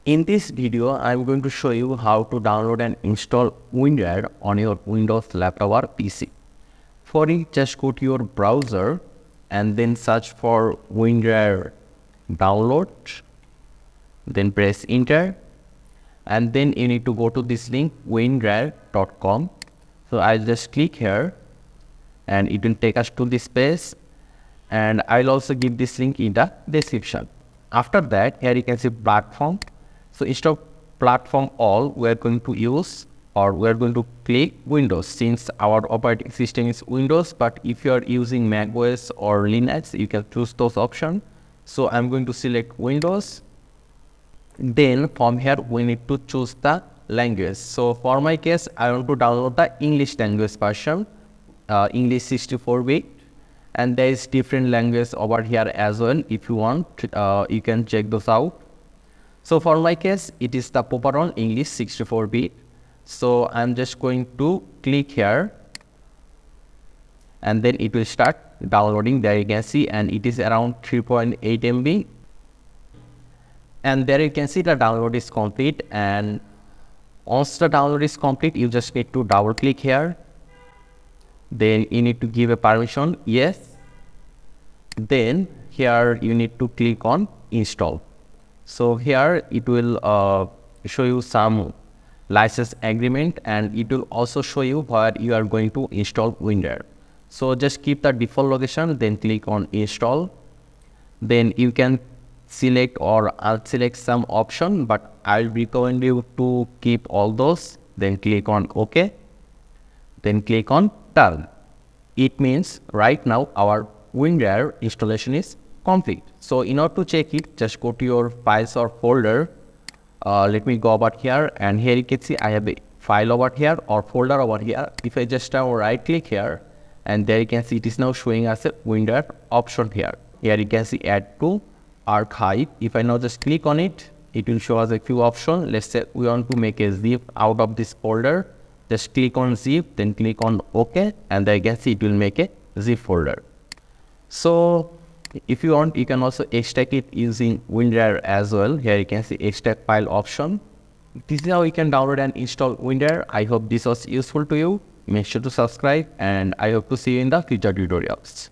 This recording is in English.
In this video, I'm going to show you how to download and install WinRAR on your Windows laptop or PC. For it, just go to your browser and then search for WinRAR download, then press enter, and then you need to go to this link winrar.com. So I'll just click here and it will take us to this page, and I'll also give this link in the description. After that, here you can see platform. So instead of platform all, we're going to use, or we're going to click Windows, since our operating system is Windows. But if you are using Mac OS or Linux, you can choose those options. So I'm going to select Windows. Then from here we need to choose the language. So for my case, I want to download the English language version, English 64-bit, and there is different language over here as well. If you want, you can check those out. So for my case, it is the proper one, English 64-bit. So I'm just going to click here, and then it will start downloading. There you can see, and it is around 3.8 MB. And there you can see the download is complete. And once the download is complete, you just need to double click here. Then you need to give a permission, yes. Then here you need to click on install. So here it will show you some license agreement, and it will also show you where you are going to install WinRAR. So just keep the default location, then click on install. Then you can select or unselect some option, but I'll recommend you to keep all those. Then click on OK. Then click on done. It means right now our WinRAR installation is complete. So in order to check it, just go to your files or folder. Let me go over here, and here you can see I have a file over here or folder over here. If I just right click here, and there you can see it is now showing us a WinRAR option here. Here you can see add to archive. If I now just click on it, it will show us a few options. Let's say we want to make a zip out of this folder. Just click on zip, then click on OK, and there you can see it will make a zip folder. So if you want, you can also extract it using WinRAR as well. Here you can see extract file option. This is how you can download and install WinRAR. I hope this was useful to you. Make sure to subscribe, and I hope to see you in the future tutorials.